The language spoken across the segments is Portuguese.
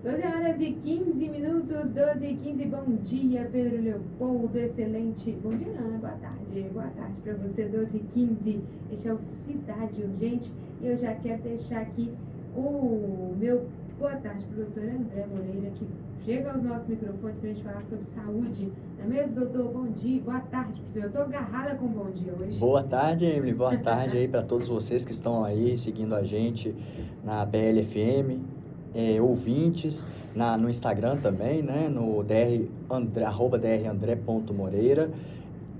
12 horas e 15 minutos, 12 e 15, bom dia, Pedro Leopoldo, excelente, bom dia não, boa tarde para você, 12 e 15, este é o Cidade Urgente, e eu já quero deixar aqui o meu boa tarde para o doutor André Moreira, que chega aos nossos microfones para a gente falar sobre saúde, não é mesmo, doutor? Bom dia, boa tarde para você, eu estou agarrada com bom dia hoje. Boa tarde, Emily. Boa tarde aí para todos vocês que estão aí seguindo a gente na BLFM, ouvintes, no Instagram também, né? No @drandré.moreira.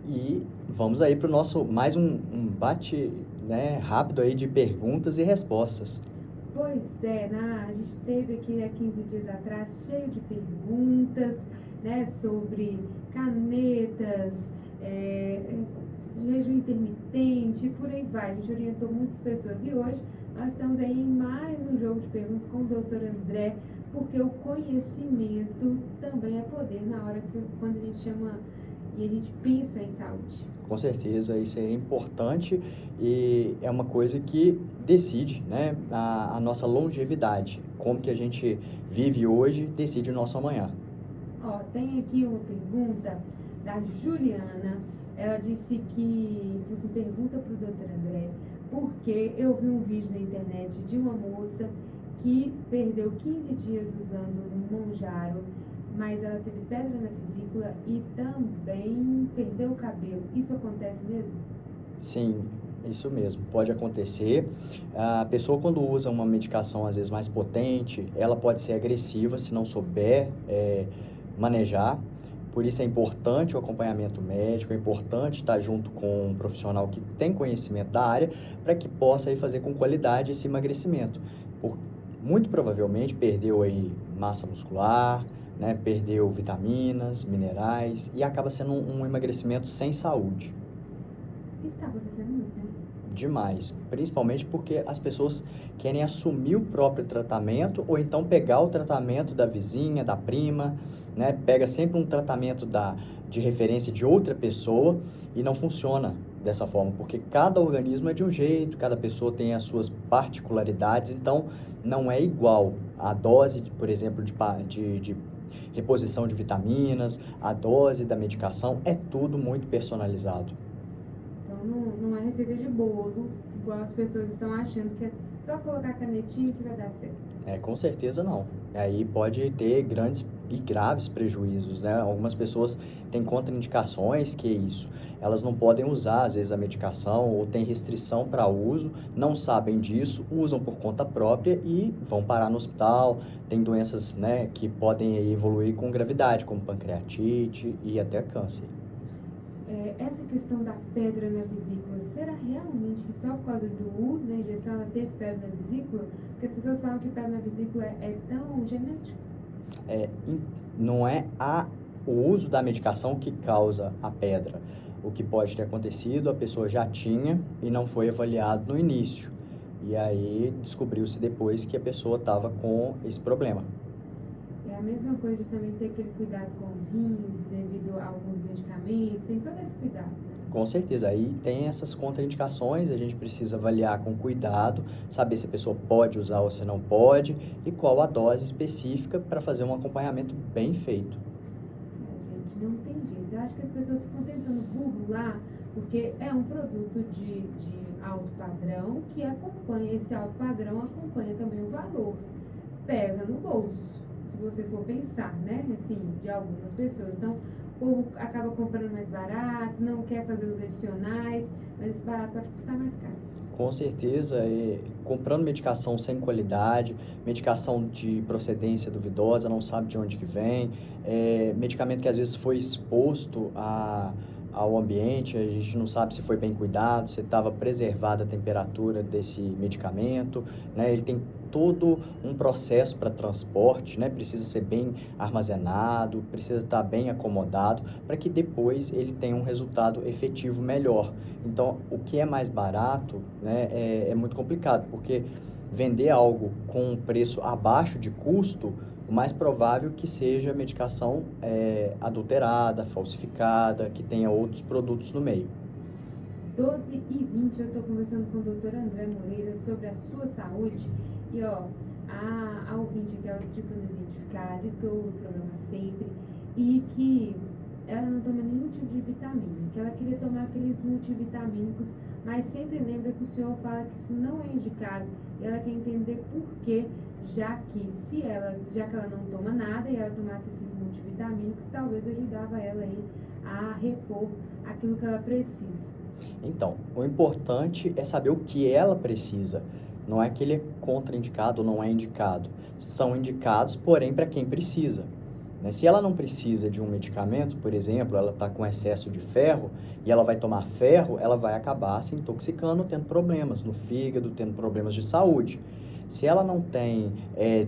E vamos aí para o nosso mais um bate, né, rápido aí de perguntas e respostas. Pois é, a gente teve aqui há 15 dias atrás cheio de perguntas, né, sobre canetas, jejum intermitente, e por aí vai. A gente orientou muitas pessoas e hoje nós estamos aí em mais um jogo de perguntas com o doutor André, porque o conhecimento também é poder na hora que quando a gente chama e a gente pensa em saúde. Com certeza, isso é importante e é uma coisa que decide, né, a nossa longevidade. Como que a gente vive hoje decide o nosso amanhã. Ó, tem aqui uma pergunta da Juliana. Ela disse que você pergunta para o doutor André porque eu vi um vídeo na internet de uma moça que perdeu 15 dias usando um Monjaro, mas ela teve pedra na vesícula e também perdeu o cabelo. Isso acontece mesmo? Sim, isso mesmo, pode acontecer. A pessoa quando usa uma medicação às vezes mais potente, ela pode ser agressiva se não souber manejar. Por isso é importante o acompanhamento médico, é importante estar junto com um profissional que tem conhecimento da área para que possa aí fazer com qualidade esse emagrecimento. Por, muito provavelmente perdeu aí massa muscular, né, perdeu vitaminas, minerais e acaba sendo um emagrecimento sem saúde. Isso está acontecendo muito, né? Demais, principalmente porque as pessoas querem assumir o próprio tratamento ou então pegar o tratamento da vizinha, da prima, né? Pega sempre um tratamento de referência de outra pessoa e não funciona dessa forma, porque cada organismo é de um jeito, cada pessoa tem as suas particularidades, então não é igual. A dose, por exemplo, de reposição de vitaminas, a dose da medicação, é tudo muito personalizado. Então não é receita de bolo, igual as pessoas estão achando que é só colocar a canetinha que vai dar certo. Com certeza não. Aí pode ter grandes e graves prejuízos, né? Algumas pessoas têm contraindicações, que é isso. Elas não podem usar, às vezes, a medicação ou tem restrição para uso, não sabem disso, usam por conta própria e vão parar no hospital. Tem doenças, né, que podem evoluir com gravidade, como pancreatite e até câncer. Essa questão da pedra na vesícula, será realmente que só por causa do uso da injeção ela teve pedra na vesícula? Porque as pessoas falam que pedra na vesícula é tão genético. É, não é o uso da medicação que causa a pedra. O que pode ter acontecido, a pessoa já tinha e não foi avaliado no início. E aí descobriu-se depois que a pessoa estava com esse problema. É a mesma coisa de também ter aquele cuidado com os rins, devido a alguns medicamentos, tem todo esse cuidado, né? Com certeza, aí tem essas contraindicações, a gente precisa avaliar com cuidado, saber se a pessoa pode usar ou se não pode e qual a dose específica para fazer um acompanhamento bem feito. Gente, não tem jeito. Eu acho que as pessoas ficam tentando burlar, porque é um produto de alto padrão que acompanha, esse alto padrão acompanha também o valor. Pesa no bolso, se você for pensar, né? Assim, de algumas pessoas. Então, o povo acaba comprando mais barato, não quer fazer os adicionais, mas esse barato pode custar mais caro. Com certeza, comprando medicação sem qualidade, medicação de procedência duvidosa, não sabe de onde que vem, medicamento que às vezes foi exposto ao ambiente, a gente não sabe se foi bem cuidado, se estava preservada a temperatura desse medicamento, né? Ele tem todo um processo para transporte, né? Precisa ser bem armazenado, precisa estar bem acomodado para que depois ele tenha um resultado efetivo melhor. Então, o que é mais barato, né, é muito complicado, porque vender algo com um preço abaixo de custo, o mais provável que seja medicação adulterada, falsificada, que tenha outros produtos no meio. 12h20 eu estou conversando com o doutor André Moreira sobre a sua saúde. E ó, a ouvinte paciente que ela pediu para não identificar, diz que ouve o programa sempre e que ela não toma nenhum tipo de vitamina, que ela queria tomar aqueles multivitamínicos, mas sempre lembra que o senhor fala que isso não é indicado e ela quer entender por quê, já que ela não toma nada e ela tomasse esses multivitamínicos, talvez ajudava ela aí a repor aquilo que ela precisa. Então, o importante é saber o que ela precisa. Não é que ele é contraindicado ou não é indicado. São indicados, porém, para quem precisa. Né? Se ela não precisa de um medicamento, por exemplo, ela está com excesso de ferro e ela vai tomar ferro, ela vai acabar se intoxicando, tendo problemas no fígado, tendo problemas de saúde. Se ela não tem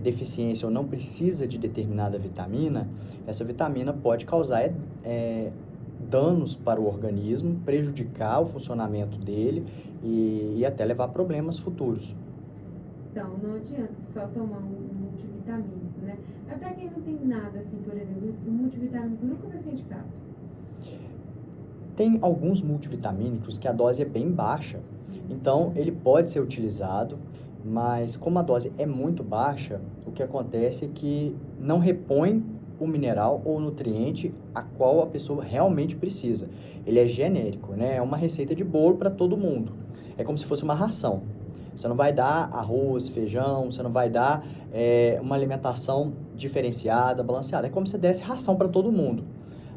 deficiência ou não precisa de determinada vitamina, essa vitamina pode causar danos para o organismo, prejudicar o funcionamento dele e até levar a problemas futuros. Então, não adianta só tomar um multivitamínico, né? Mas para quem não tem nada, assim, por exemplo, o multivitamínico nunca vai ser indicado. Tem alguns multivitamínicos que a dose é bem baixa, então ele pode ser utilizado, mas como a dose é muito baixa, o que acontece é que não repõe o mineral ou nutriente a qual a pessoa realmente precisa. Ele é genérico, né? É uma receita de bolo para todo mundo. É como se fosse uma ração. Você não vai dar arroz, feijão, você não vai dar uma alimentação diferenciada, balanceada. É como se desse ração para todo mundo.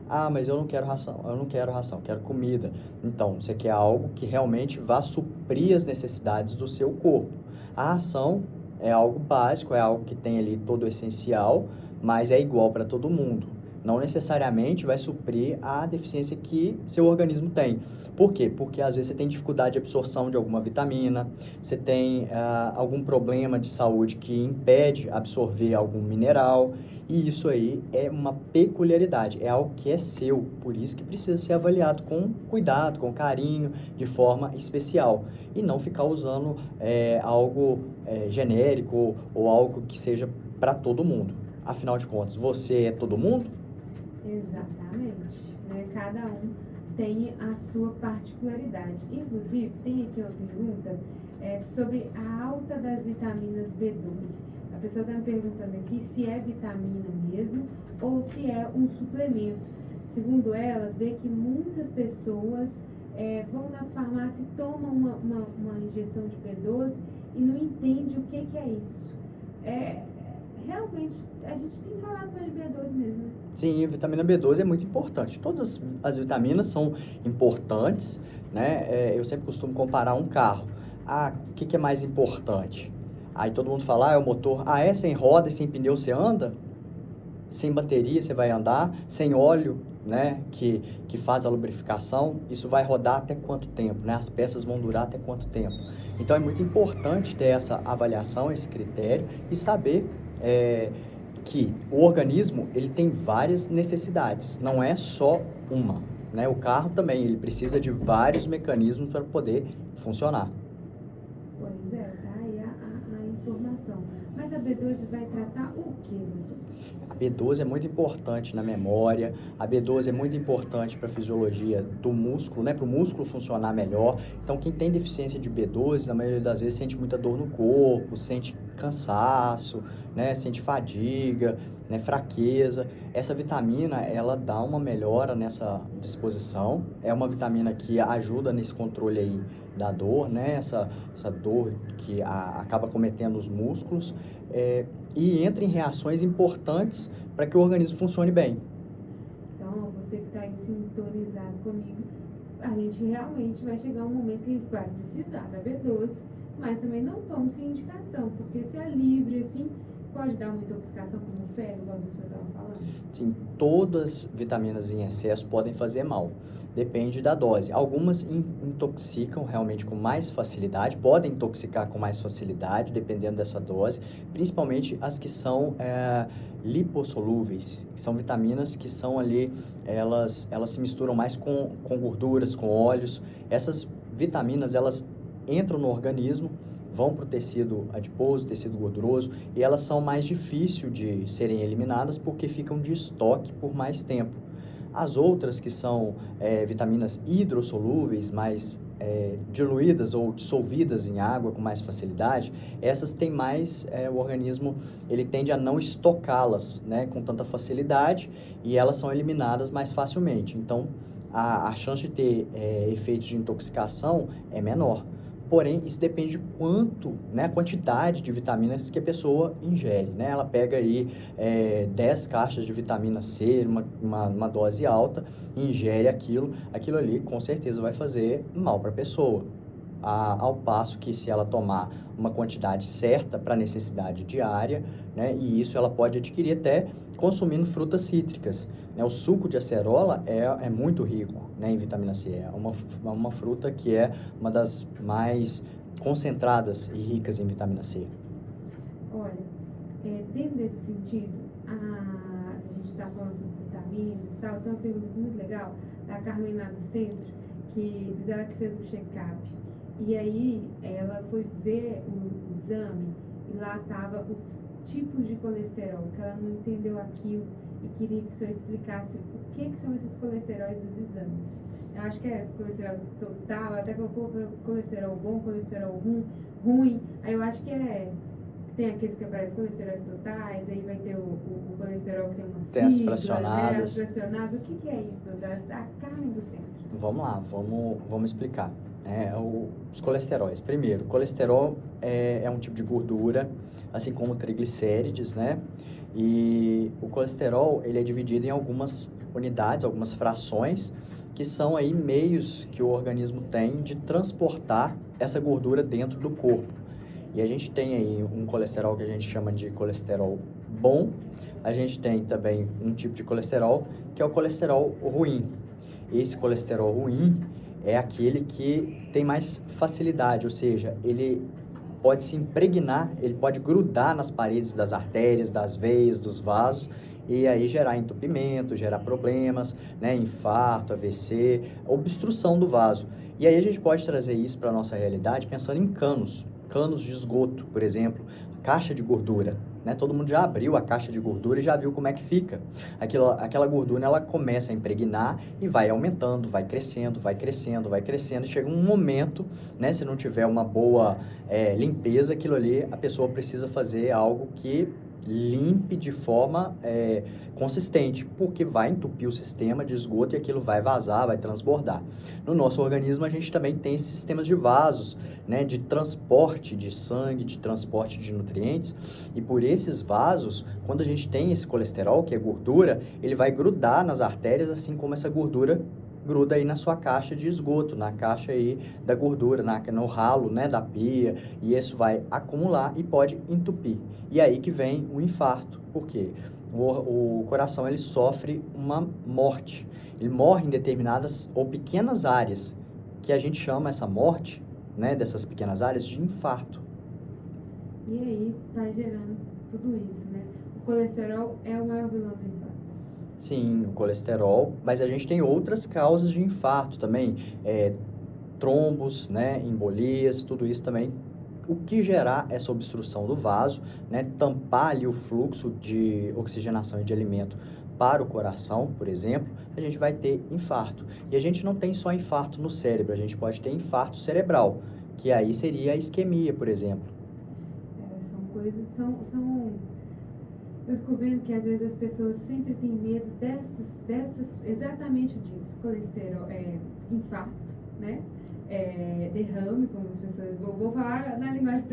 Ah, mas eu não quero ração, eu quero comida. Então, você quer algo que realmente vá suprir as necessidades do seu corpo. A ração é algo básico, é algo que tem ali todo o essencial, mas é igual para todo mundo. Não necessariamente vai suprir a deficiência que seu organismo tem. Por quê? Porque às vezes você tem dificuldade de absorção de alguma vitamina, você tem algum problema de saúde que impede absorver algum mineral, e isso aí é uma peculiaridade, é algo que é seu, por isso que precisa ser avaliado com cuidado, com carinho, de forma especial, e não ficar usando algo genérico ou algo que seja para todo mundo. Afinal de contas, você é todo mundo? Exatamente, né? Cada um tem a sua particularidade. Inclusive, tem aqui uma pergunta sobre a alta das vitaminas B12. A pessoa está me perguntando aqui se é vitamina mesmo ou se é um suplemento. Segundo ela, vê que muitas pessoas vão na farmácia e tomam uma injeção de B12 e não entende o que é isso. Realmente, a gente tem que falar mais de B12 mesmo. Sim, a vitamina B12 é muito importante. Todas as vitaminas são importantes, né? Eu sempre costumo comparar um carro. O que é mais importante? Aí todo mundo fala, é o motor. Sem roda e sem pneu você anda? Sem bateria você vai andar? Sem óleo, né? Que faz a lubrificação? Isso vai rodar até quanto tempo, né? As peças vão durar até quanto tempo? Então é muito importante ter essa avaliação, esse critério e saber que o organismo ele tem várias necessidades, não é só uma, né? O carro também ele precisa de vários mecanismos para poder funcionar. Pois é, tá aí a informação. Mas a B12 vai tratar o quê, doutor? A B12 é muito importante na memória, a B12 é muito importante para a fisiologia do músculo, né? Para o músculo funcionar melhor. Então, quem tem deficiência de B12, na maioria das vezes, sente muita dor no corpo, sente cansaço, né? Sente fadiga, né? Fraqueza. Essa vitamina, ela dá uma melhora nessa disposição. É uma vitamina que ajuda nesse controle aí da dor, né? Essa dor que acaba cometendo os músculos. E entra em reações importantes para que o organismo funcione bem. Então, você que está aí sintonizado comigo, a gente realmente vai chegar um momento que a gente vai precisar da B12, mas também não tome sem indicação, porque se é livre, assim, pode dar uma intoxicação como o ferro, igual o senhor estava falando. Sim, todas vitaminas em excesso podem fazer mal. Depende da dose. Algumas intoxicam realmente com mais facilidade, podem intoxicar com mais facilidade, dependendo dessa dose, principalmente as que são lipossolúveis, que são vitaminas que são ali, elas se misturam mais com gorduras, com óleos. Essas vitaminas, elas entram no organismo, vão para o tecido adiposo, tecido gorduroso, e elas são mais difíceis de serem eliminadas porque ficam de estoque por mais tempo. As outras, que são vitaminas hidrossolúveis, mais diluídas ou dissolvidas em água com mais facilidade, essas têm mais, o organismo ele tende a não estocá-las, né, com tanta facilidade e elas são eliminadas mais facilmente. Então, a chance de ter efeitos de intoxicação é menor. Porém, isso depende de quanto, né, a quantidade de vitaminas que a pessoa ingere, né? Ela pega aí 10 caixas de vitamina C, uma dose alta, ingere aquilo ali com certeza vai fazer mal para a pessoa. Ao passo que se ela tomar uma quantidade certa para necessidade diária, né, e isso ela pode adquirir até consumindo frutas cítricas, né? O suco de acerola é muito rico, né, em vitamina C, é uma fruta que é uma das mais concentradas e ricas em vitamina C. Olha, dentro desse sentido, a gente está falando sobre vitaminas e tal, tem uma pergunta muito legal da Carmen lá do centro, que diz ela que fez um check-up. E aí ela foi ver o exame e lá tava os tipos de colesterol, que ela não entendeu aquilo e queria que o senhor explicasse o que são esses colesteróis dos exames. Eu acho que é colesterol total, até colocou colesterol bom, colesterol ruim. Aí eu acho que tem aqueles que aparecem colesteróis totais, aí vai ter o colesterol que tem uma Tem as sigla, fracionadas. né? As fracionadas. O que é isso da Carmen do centro? Vamos lá, vamos explicar. Os colesteróis. Primeiro, colesterol é um tipo de gordura, assim como triglicérides, né? E o colesterol, ele é dividido em algumas unidades, algumas frações, que são aí meios que o organismo tem de transportar essa gordura dentro do corpo. E a gente tem aí um colesterol que a gente chama de colesterol bom, a gente tem também um tipo de colesterol que é o colesterol ruim. Esse colesterol ruim é aquele que tem mais facilidade, ou seja, ele pode se impregnar, ele pode grudar nas paredes das artérias, das veias, dos vasos, e aí gerar entupimento, gerar problemas, né, infarto, AVC, obstrução do vaso. E aí a gente pode trazer isso para a nossa realidade pensando em canos de esgoto, por exemplo, caixa de gordura, né? Todo mundo já abriu a caixa de gordura e já viu como é que fica. Aquela gordura, ela começa a impregnar e vai aumentando, vai crescendo, e chega um momento, né, se não tiver uma boa limpeza, aquilo ali, a pessoa precisa fazer algo que limpe de forma consistente, porque vai entupir o sistema de esgoto e aquilo vai vazar, vai transbordar. No nosso organismo, a gente também tem esses sistemas de vasos, né, de transporte de sangue, de transporte de nutrientes, e por esses vasos, quando a gente tem esse colesterol, que é gordura, ele vai grudar nas artérias, assim como essa gordura gruda aí na sua caixa de esgoto, na caixa aí da gordura, no ralo, né, da pia, e isso vai acumular e pode entupir. E aí que vem o infarto. Por quê? O coração, ele sofre uma morte. Ele morre em determinadas ou pequenas áreas, que a gente chama essa morte, né, dessas pequenas áreas, de infarto. E aí tá gerando tudo isso, né? O colesterol é o maior vilão do infarto. Sim, o colesterol, mas a gente tem outras causas de infarto também, trombos, né, embolias, tudo isso também. O que gerar essa obstrução do vaso, né, tampar ali o fluxo de oxigenação e de alimento para o coração, por exemplo, a gente vai ter infarto. E a gente não tem só infarto no cérebro, a gente pode ter infarto cerebral, que aí seria a isquemia, por exemplo. São coisas, eu fico vendo que às vezes as pessoas sempre têm medo dessas exatamente disso, colesterol, infarto, né? Derrame, como as pessoas, vou falar na linguagem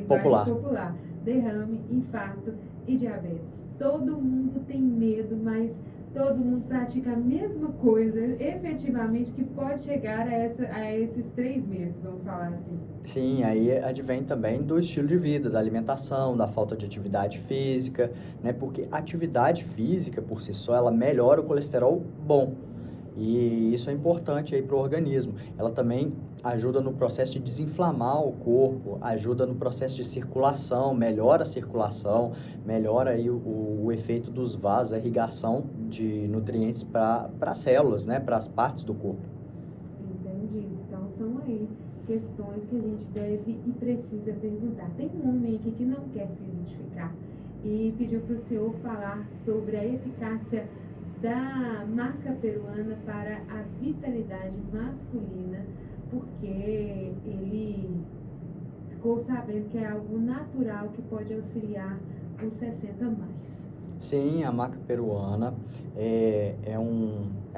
popular, derrame, infarto e diabetes. Todo mundo tem medo, mas todo mundo pratica a mesma coisa, efetivamente, que pode chegar a esses 3 medos, vamos falar assim. Sim, aí advém também do estilo de vida, da alimentação, da falta de atividade física, né? Porque a atividade física, por si só, ela melhora o colesterol bom. E isso é importante aí para o organismo. Ela também ajuda no processo de desinflamar o corpo, ajuda no processo de circulação, melhora a circulação, melhora aí o efeito dos vasos, a irrigação de nutrientes para as células, né, para as partes do corpo. Entendi. Então são aí questões que a gente deve e precisa perguntar. Tem um homem aqui que não quer se identificar e pediu para o senhor falar sobre a eficácia da marca peruana para a vitalidade masculina porque ele ficou sabendo que é algo natural que pode auxiliar os 60 mais. Sim, a maca peruana é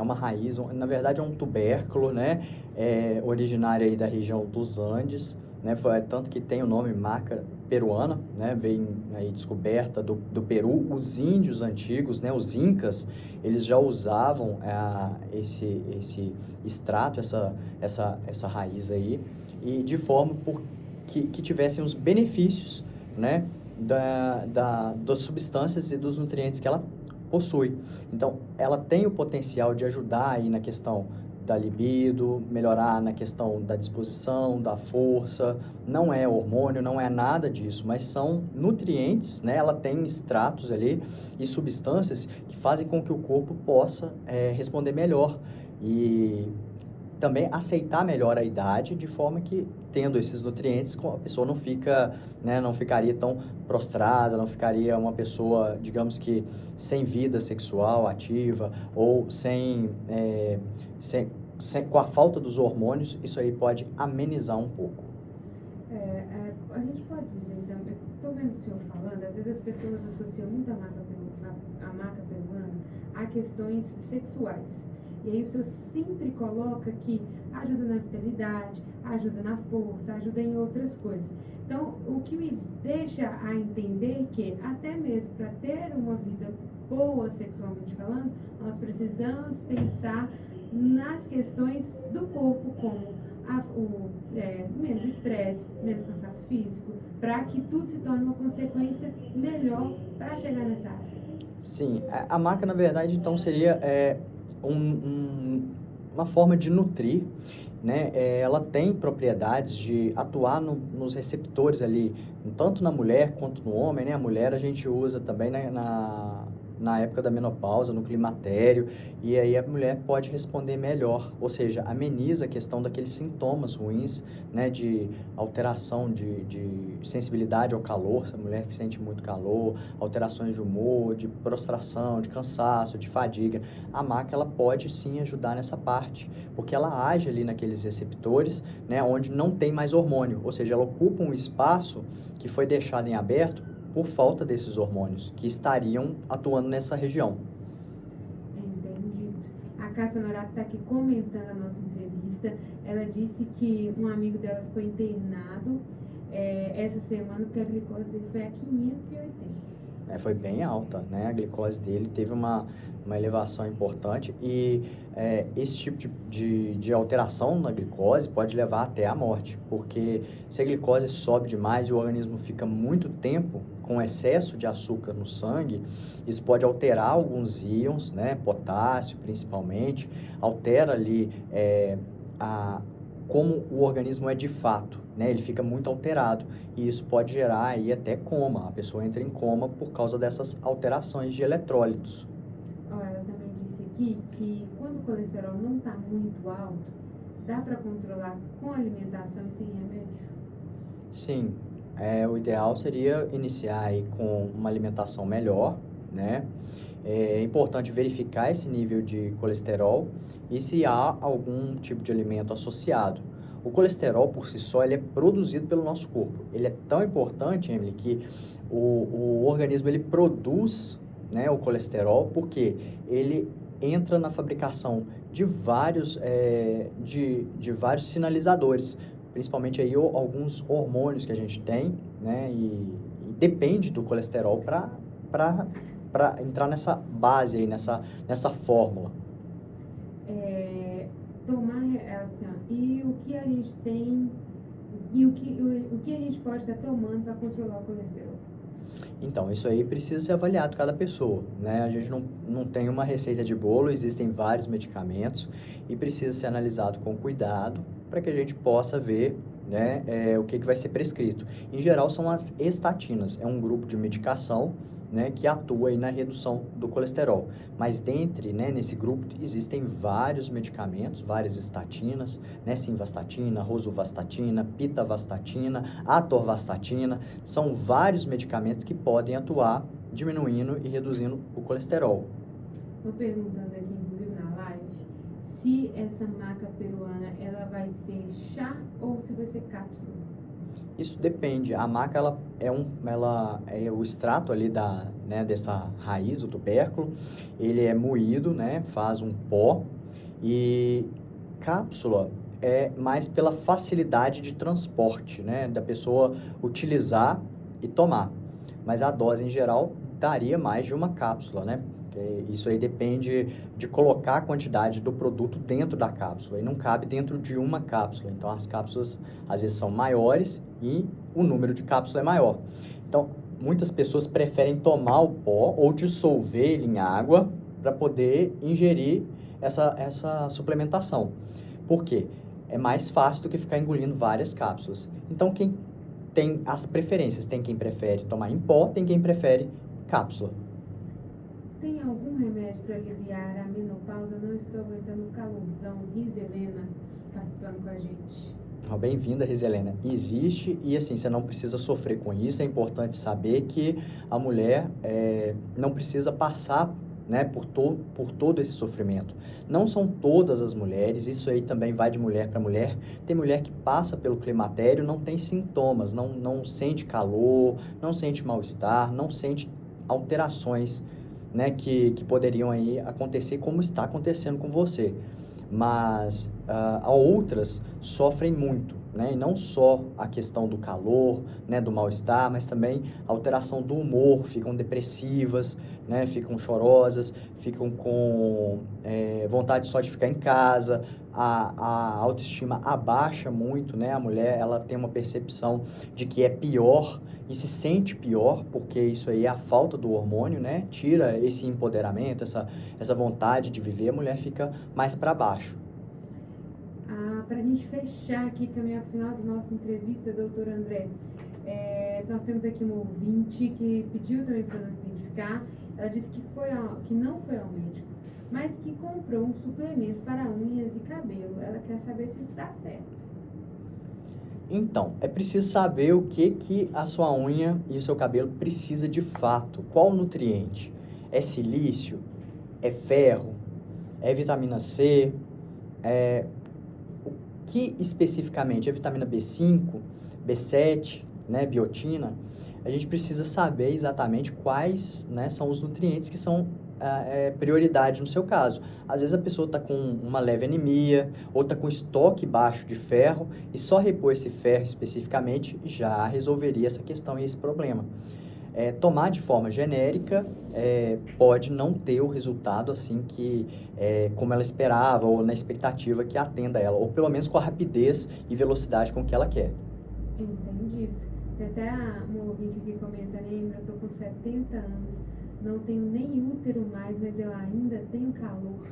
uma raiz, na verdade é um tubérculo, né? Originário aí da região dos Andes, né? Tanto que tem o nome maca peruana, né? Vem aí descoberta do Peru. Os índios antigos, né? Os incas, eles já usavam esse extrato, essa raiz aí, e de forma que tivessem os benefícios, né? Das substâncias e dos nutrientes que ela possui. Então, ela tem o potencial de ajudar aí na questão da libido, melhorar na questão da disposição, da força. Não é hormônio, não é nada disso, mas são nutrientes, né? Ela tem extratos ali e substâncias que fazem com que o corpo possa responder melhor e também aceitar melhor a idade, de forma que, tendo esses nutrientes, a pessoa não fica, né, não ficaria tão prostrada, não ficaria uma pessoa, digamos que, sem vida sexual ativa, ou com a falta dos hormônios. Isso aí pode amenizar um pouco. A gente pode dizer, então, eu estou vendo o senhor falando, às vezes as pessoas associam muito a maca peruana a questões sexuais. E aí o senhor sempre coloca que ajuda na vitalidade, ajuda na força, ajuda em outras coisas. Então, o que me deixa a entender que até mesmo para ter uma vida boa sexualmente falando, nós precisamos pensar nas questões do corpo, como menos estresse, menos cansaço físico, para que tudo se torne uma consequência melhor para chegar nessa área. Sim, a maca, na verdade, então, seria uma forma de nutrir, né? Ela tem propriedades de atuar nos receptores ali, tanto na mulher quanto no homem, né? A mulher a gente usa também na época da menopausa, no climatério, e aí a mulher pode responder melhor, ou seja, ameniza a questão daqueles sintomas ruins, né, de alteração de sensibilidade ao calor, se a mulher que sente muito calor, alterações de humor, de prostração, de cansaço, de fadiga. A maca, ela pode sim ajudar nessa parte, porque ela age ali naqueles receptores, né, onde não tem mais hormônio, ou seja, ela ocupa um espaço que foi deixado em aberto por falta desses hormônios que estariam atuando nessa região. Entendi. A Cássia Honorato está aqui comentando a nossa entrevista. Ela disse que um amigo dela ficou internado essa semana porque a glicose dele foi a 580. Foi bem alta, né? A glicose dele teve uma elevação importante e esse tipo de alteração na glicose pode levar até a morte, porque se a glicose sobe demais e o organismo fica muito tempo com excesso de açúcar no sangue, isso pode alterar alguns íons, né? Potássio principalmente, altera ali como o organismo é de fato, né? Ele fica muito alterado e isso pode gerar aí até coma. A pessoa entra em coma por causa dessas alterações de eletrólitos. Ela também disse aqui que quando o colesterol não está muito alto, dá para controlar com alimentação e sem remédio? Sim, o ideal seria iniciar aí com uma alimentação melhor, né? É importante verificar esse nível de colesterol e se há algum tipo de alimento associado. O colesterol, por si só, ele é produzido pelo nosso corpo. Ele é tão importante, Emily, que o organismo ele produz, né, o colesterol porque ele entra na fabricação de vários sinalizadores, principalmente aí alguns hormônios que a gente tem, né, e depende do colesterol para entrar nessa base aí, nessa fórmula. E o que a gente tem e o que a gente pode estar tomando para controlar o colesterol? Então, isso aí precisa ser avaliado cada pessoa, né? A gente não tem uma receita de bolo, existem vários medicamentos e precisa ser analisado com cuidado para que a gente possa ver, né, o que vai ser prescrito. Em geral, são as estatinas, é um grupo de medicação, né, que atua aí na redução do colesterol. Mas nesse grupo existem vários medicamentos, várias estatinas, né, simvastatina, rosuvastatina, pitavastatina, atorvastatina. São vários medicamentos que podem atuar diminuindo e reduzindo o colesterol. Estou perguntando aqui, inclusive na live, se essa maca peruana, ela vai ser chá ou se vai ser cápsula? Isso depende. A maca, ela é o extrato ali né, dessa raiz, o tubérculo. Ele é moído, né, faz um pó. E cápsula é mais pela facilidade de transporte, né, da pessoa utilizar e tomar. Mas a dose, em geral, daria mais de uma cápsula, né? Isso aí depende de colocar a quantidade do produto dentro da cápsula e não cabe dentro de uma cápsula. Então, as cápsulas às vezes são maiores e o número de cápsulas é maior. Então, muitas pessoas preferem tomar o pó ou dissolver ele em água para poder ingerir essa suplementação. Por quê? É mais fácil do que ficar engolindo várias cápsulas. Então, quem tem as preferências, tem quem prefere tomar em pó, tem quem prefere cápsula. Tem algum remédio para aliviar a menopausa? Não estou aguentando o calorzão. Rizelena participando com a gente. Bem-vinda, Rizelena. Existe e assim, você não precisa sofrer com isso. É importante saber que a mulher não precisa passar, né, por todo esse sofrimento. Não são todas as mulheres, isso aí também vai de mulher para mulher. Tem mulher que passa pelo climatério, não tem sintomas, não sente calor, não sente mal-estar, não sente alterações, né, que poderiam aí acontecer como está acontecendo com você. Mas outras sofrem muito, né? E não só a questão do calor, né, do mal-estar, mas também a alteração do humor, ficam depressivas, né, ficam chorosas, ficam com vontade só de ficar em casa, a autoestima abaixa muito, né? A mulher, ela tem uma percepção de que é pior e se sente pior, porque isso aí é a falta do hormônio, né? Tira esse empoderamento, essa vontade de viver, a mulher fica mais para baixo. Para a gente fechar aqui, caminhar para o final da nossa entrevista, doutor André, nós temos aqui uma ouvinte que pediu também para nos identificar. Ela disse que não foi ao médico, mas que comprou um suplemento para unhas e cabelo. Ela quer saber se isso dá certo. Então, é preciso saber o que a sua unha e o seu cabelo precisa de fato. Qual nutriente? É silício? É ferro? É vitamina C? O que especificamente? É vitamina B5? B7? Né? Biotina? A gente precisa saber exatamente quais, né, são os nutrientes que são prioridade no seu caso. Às vezes a pessoa está com uma leve anemia ou está com estoque baixo de ferro e só repor esse ferro especificamente já resolveria essa questão e esse problema. Tomar de forma genérica pode não ter o resultado assim que como ela esperava ou na expectativa que atenda ela, ou pelo menos com a rapidez e velocidade com que ela quer. Entendido. Tem até uma ouvinte que comenta, lembra, eu estou com 70 anos, não tenho nem útero mais, mas eu ainda tenho calor.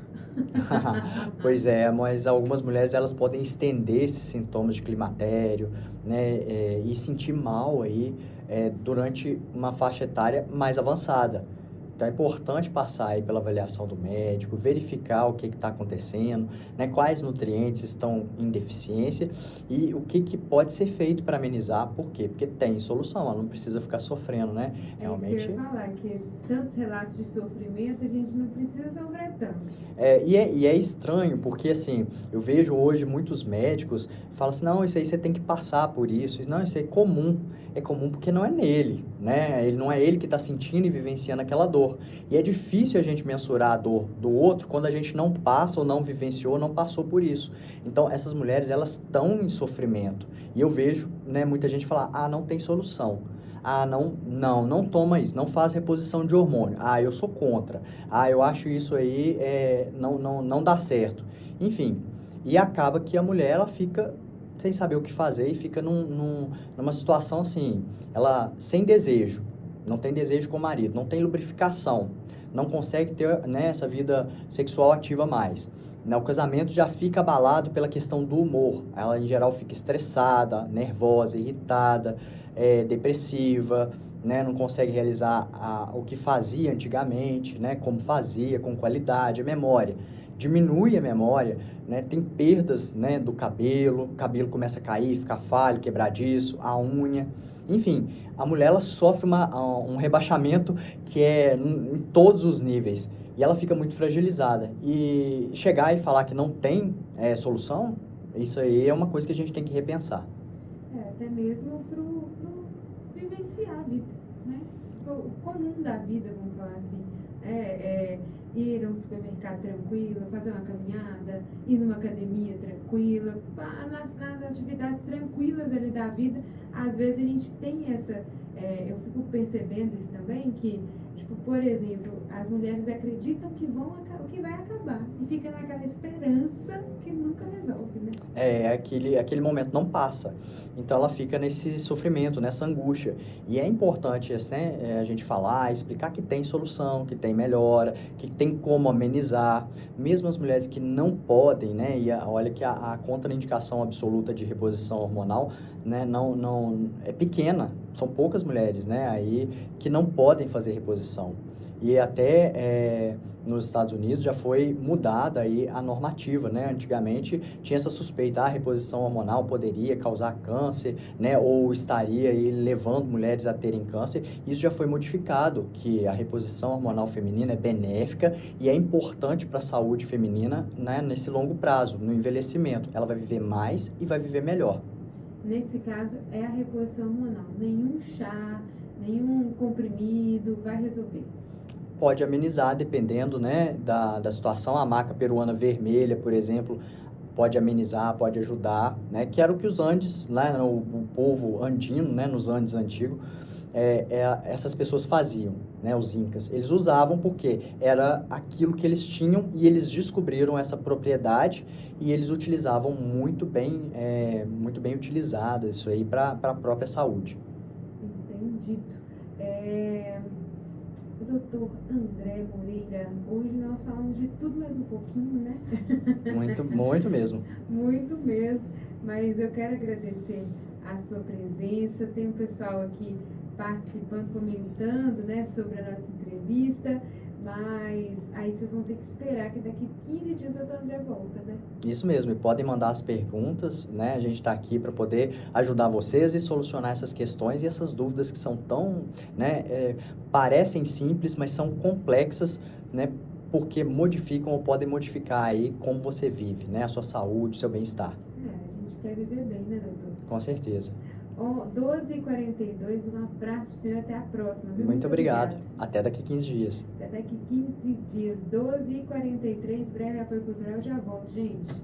Pois é, mas algumas mulheres elas podem estender esses sintomas de climatério, né, e sentir mal aí durante uma faixa etária mais avançada. Então é importante passar aí pela avaliação do médico, verificar o que está acontecendo, né, quais nutrientes estão em deficiência e o que pode ser feito para amenizar. Por quê? Porque tem solução, ela não precisa ficar sofrendo, né? Realmente. Isso que eu ia falar, que tantos relatos de sofrimento, a gente não precisa sofrer tanto. E é estranho, porque assim, eu vejo hoje muitos médicos falam assim, não, isso aí você tem que passar por isso. Não, isso é comum. É comum porque não é nele, né? Não é ele que está sentindo e vivenciando aquela dor. E é difícil a gente mensurar a dor do outro quando a gente não passa ou não vivenciou, não passou por isso. Então, essas mulheres, elas estão em sofrimento. E eu vejo, né, muita gente falar, não tem solução. Não toma isso, não faz reposição de hormônio. Eu sou contra. Eu acho isso aí, não dá certo. Enfim, e acaba que a mulher, ela fica sem saber o que fazer e fica numa situação assim, ela sem desejo, não tem desejo com o marido, não tem lubrificação, não consegue ter, né, essa vida sexual ativa mais. O casamento já fica abalado pela questão do humor, ela em geral fica estressada, nervosa, irritada, depressiva, né, não consegue realizar o que fazia antigamente, né, como fazia, com qualidade, a memória. Diminui a memória, né, tem perdas, né, do cabelo, o cabelo começa a cair, ficar falho, quebradiço, a unha. Enfim, a mulher ela sofre um rebaixamento que é em todos os níveis. e ela fica muito fragilizada. E chegar e falar que não tem solução, isso aí é uma coisa que a gente tem que repensar. Até mesmo pro vivenciar a vida, né? O comum da vida, vamos falar assim. Ir a um supermercado tranquilo, fazer uma caminhada, ir numa academia tranquila, nas atividades tranquilas ali da vida. Às vezes a gente tem eu fico percebendo isso também, que, tipo, por exemplo, as mulheres acreditam que que vai acabar e fica naquela esperança que nunca resolve, né? Aquele momento não passa. Então ela fica nesse sofrimento, nessa angústia. E é importante a gente falar, explicar que tem solução, que tem melhora, que tem como amenizar. Mesmo as mulheres que não podem, né? E olha que a contraindicação absoluta de reposição hormonal, né, não é pequena. São poucas mulheres, né, aí que não podem fazer reposição. E até nos Estados Unidos já foi mudada aí a normativa, né? Antigamente tinha essa suspeita, a reposição hormonal poderia causar câncer, né? Ou estaria aí levando mulheres a terem câncer. Isso já foi modificado, que a reposição hormonal feminina é benéfica e é importante para a saúde feminina, né? Nesse longo prazo, no envelhecimento. Ela vai viver mais e vai viver melhor. Nesse caso, é a reposição hormonal. Nenhum chá, nenhum comprimido vai resolver. Pode amenizar, dependendo, né, da situação. A maca peruana vermelha, por exemplo, pode amenizar, pode ajudar, né, que era o que os Andes, né, o povo andino, né, nos Andes antigos, essas pessoas faziam, né, os incas. Eles usavam porque era aquilo que eles tinham e eles descobriram essa propriedade e eles utilizavam muito bem utilizada isso aí para a própria saúde. Entendido. Doutor André Moreira, hoje nós falamos de tudo mais um pouquinho, né? Muito mesmo. Muito mesmo, mas eu quero agradecer a sua presença, tem um pessoal aqui participando, comentando, né, sobre a nossa entrevista, mas aí vocês vão ter que esperar que daqui 15 dias o doutor André volta, né? Isso mesmo, e podem mandar as perguntas, né? A gente está aqui para poder ajudar vocês e solucionar essas questões e essas dúvidas que são tão, né, parecem simples, mas são complexas, né? Porque modificam ou podem modificar aí como você vive, né? A sua saúde, o seu bem-estar. A gente quer viver bem, né, doutor? Com certeza. 12h42, um abraço para o senhor, até a próxima. Viu? Muito obrigado. Até daqui 15 dias. Até daqui 15 dias, 12h43, breve apoio cultural, já volto, gente.